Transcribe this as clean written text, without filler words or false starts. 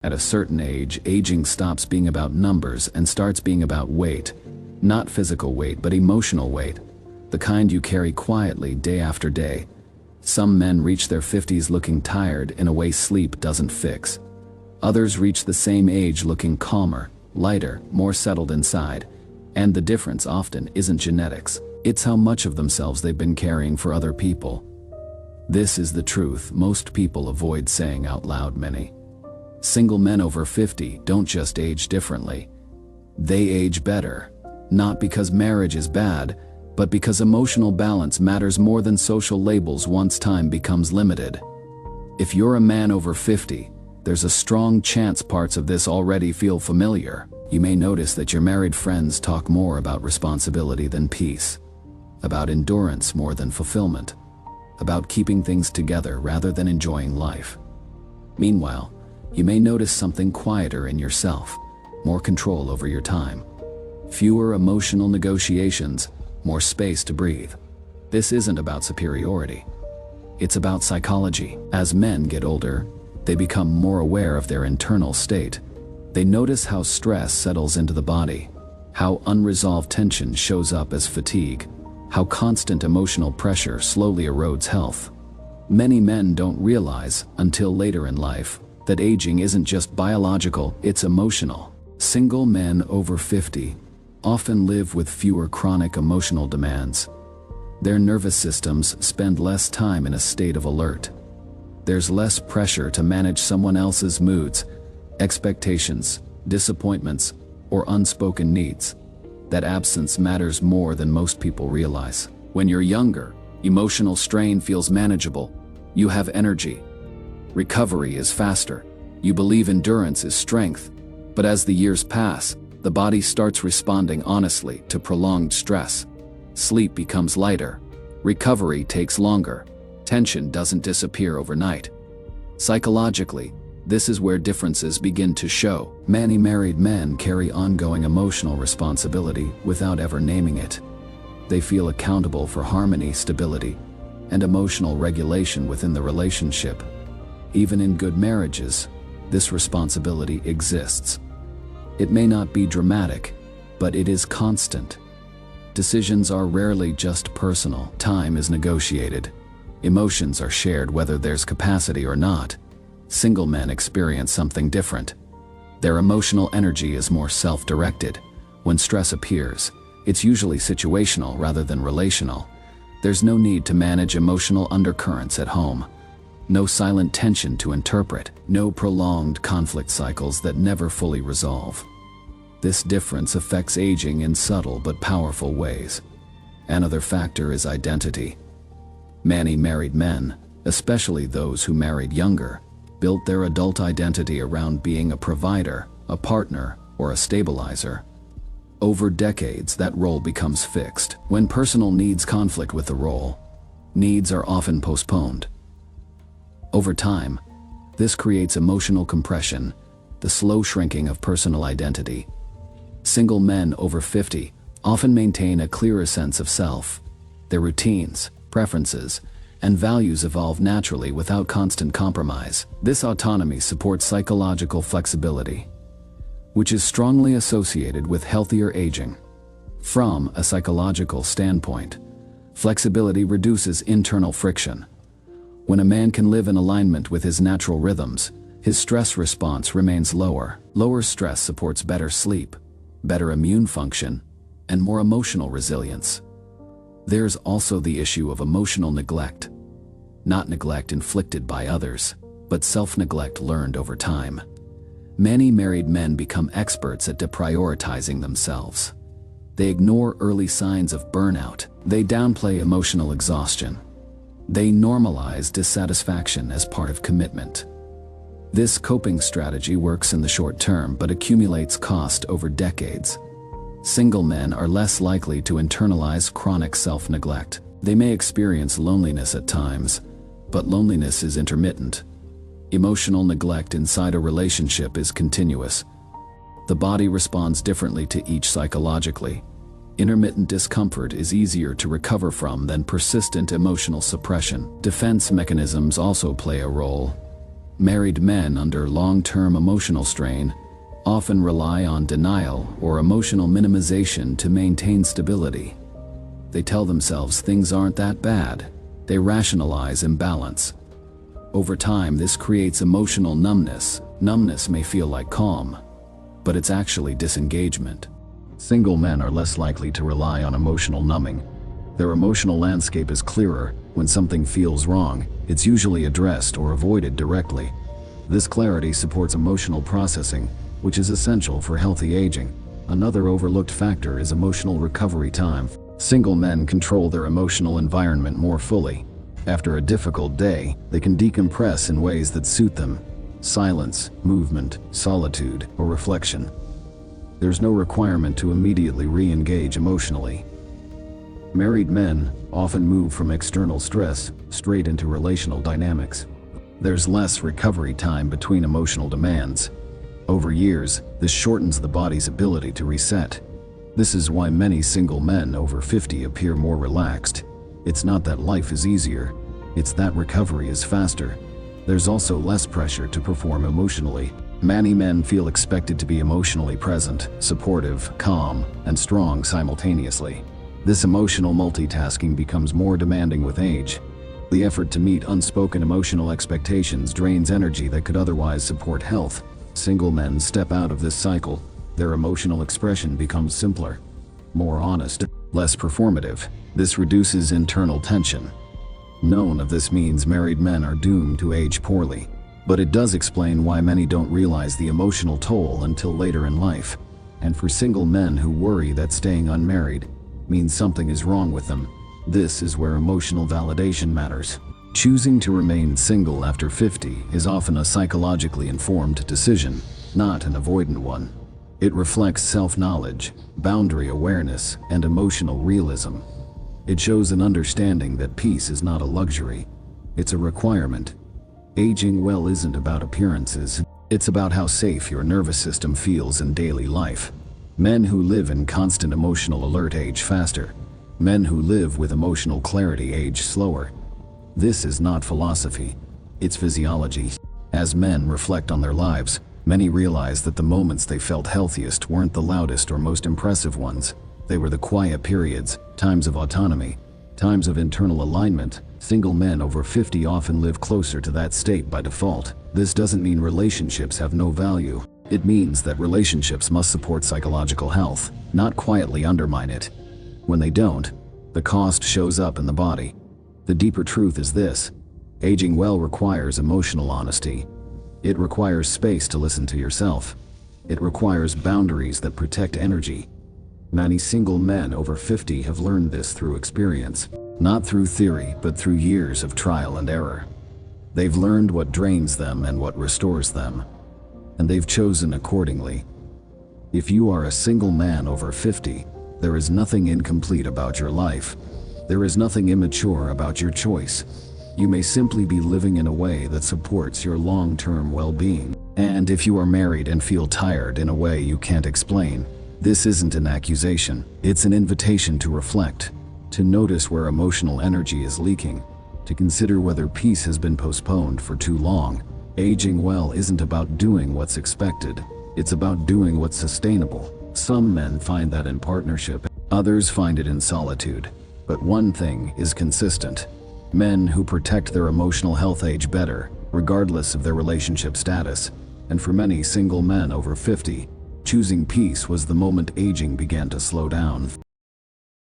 At a certain age, aging stops being about numbers and starts being about weight. Not physical weight, but emotional weight. The kind you carry quietly day after day. Some men reach their 50s looking tired in a way sleep doesn't fix. Others reach the same age looking calmer, lighter, more settled inside. And the difference often isn't genetics. It's how much of themselves they've been carrying for other people. This is the truth most people avoid saying out loud. Many single men over 50 don't just age differently. They age better. Not because marriage is bad, but because emotional balance matters more than social labels once time becomes limited. If you're a man over 50, there's a strong chance parts of this already feel familiar. You may notice that your married friends talk more about responsibility than peace, about endurance more than fulfillment, about keeping things together rather than enjoying life. Meanwhile, you may notice something quieter in yourself, more control over your time, fewer emotional negotiations, more space to breathe. This isn't about superiority. It's about psychology. As men get older, they become more aware of their internal state. They notice how stress settles into the body, how unresolved tension shows up as fatigue, how constant emotional pressure slowly erodes health. Many men don't realize, until later in life, that aging isn't just biological, it's emotional. Single men over 50 often live with fewer chronic emotional demands. Their nervous systems spend less time in a state of alert. There's less pressure to manage someone else's moods, expectations, disappointments, or unspoken needs. That absence matters more than most people realize. When you're younger, emotional strain feels manageable. You have energy. Recovery is faster. You believe endurance is strength. But as the years pass, the body starts responding honestly to prolonged stress. Sleep becomes lighter. Recovery takes longer. Tension doesn't disappear overnight. Psychologically, this is where differences begin to show. Many married men carry ongoing emotional responsibility without ever naming it. They feel accountable for harmony, stability, and emotional regulation within the relationship. Even in good marriages, this responsibility exists. It may not be dramatic, but it is constant. Decisions are rarely just personal. Time is negotiated. Emotions are shared whether there's capacity or not. Single men experience something different. Their emotional energy is more self-directed. When stress appears, it's usually situational rather than relational. There's no need to manage emotional undercurrents at home. No silent tension to interpret. No prolonged conflict cycles that never fully resolve. This difference affects aging in subtle but powerful ways. Another factor is identity. Many married men, especially those who married younger, built their adult identity around being a provider, a partner, or a stabilizer. Over decades, that role becomes fixed. When personal needs conflict with the role, needs are often postponed. Over time, this creates emotional compression, the slow shrinking of personal identity. Single men over 50 often maintain a clearer sense of self. Their routines, preferences, and values evolve naturally without constant compromise. This autonomy supports psychological flexibility, which is strongly associated with healthier aging. From a psychological standpoint, flexibility reduces internal friction. When a man can live in alignment with his natural rhythms, his stress response remains lower. Lower stress supports better sleep, better immune function, and more emotional resilience. There's also the issue of emotional neglect. Not neglect inflicted by others, but self-neglect learned over time. Many married men become experts at deprioritizing themselves. They ignore early signs of burnout. They downplay emotional exhaustion. They normalize dissatisfaction as part of commitment. This coping strategy works in the short term but accumulates cost over decades. Single men are less likely to internalize chronic self-neglect. They may experience loneliness at times, but loneliness is intermittent. Emotional neglect inside a relationship is continuous. The body responds differently to each psychologically. Intermittent discomfort is easier to recover from than persistent emotional suppression. Defense mechanisms also play a role. Married men under long-term emotional strain often rely on denial or emotional minimization to maintain stability. They tell themselves things aren't that bad. They rationalize imbalance. Over time, this creates emotional numbness. Numbness may feel like calm, but it's actually disengagement. Single men are less likely to rely on emotional numbing. Their emotional landscape is clearer. When something feels wrong, it's usually addressed or avoided directly. This clarity supports emotional processing, which is essential for healthy aging. Another overlooked factor is emotional recovery time. Single men control their emotional environment more fully. After a difficult day, they can decompress in ways that suit them. Silence, movement, solitude, or reflection. There's no requirement to immediately re-engage emotionally. Married men often move from external stress straight into relational dynamics. There's less recovery time between emotional demands. Over years, this shortens the body's ability to reset. This is why many single men over 50 appear more relaxed. It's not that life is easier, it's that recovery is faster. There's also less pressure to perform emotionally. Many men feel expected to be emotionally present, supportive, calm, and strong simultaneously. This emotional multitasking becomes more demanding with age. The effort to meet unspoken emotional expectations drains energy that could otherwise support health. Single men step out of this cycle. Their emotional expression becomes simpler, more honest, less performative. This reduces internal tension. None of this means married men are doomed to age poorly, but it does explain why many don't realize the emotional toll until later in life. And for single men who worry that staying unmarried means something is wrong with them, this is where emotional validation matters. Choosing to remain single after 50 is often a psychologically informed decision, not an avoidant one. It reflects self-knowledge, boundary awareness, and emotional realism. It shows an understanding that peace is not a luxury, it's a requirement. Aging well isn't about appearances, it's about how safe your nervous system feels in daily life. Men who live in constant emotional alert age faster. Men who live with emotional clarity age slower. This is not philosophy, it's physiology. As men reflect on their lives, many realize that the moments they felt healthiest weren't the loudest or most impressive ones. They were the quiet periods, times of autonomy, times of internal alignment. Single men over 50 often live closer to that state by default. This doesn't mean relationships have no value. It means that relationships must support psychological health, not quietly undermine it. When they don't, the cost shows up in the body. The deeper truth is this: aging well requires emotional honesty. It requires space to listen to yourself. It requires boundaries that protect energy. Many single men over 50 have learned this through experience, not through theory, but through years of trial and error. They've learned what drains them and what restores them, and they've chosen accordingly. If you are a single man over 50, there is nothing incomplete about your life. There is nothing immature about your choice. You may simply be living in a way that supports your long-term well-being. And if you are married and feel tired in a way you can't explain, this isn't an accusation. It's an invitation to reflect, to notice where emotional energy is leaking, to consider whether peace has been postponed for too long. Aging well isn't about doing what's expected. It's about doing what's sustainable. Some men find that in partnership, others find it in solitude. But one thing is consistent: men who protect their emotional health age better, regardless of their relationship status. And for many single men over 50, choosing peace was the moment aging began to slow down.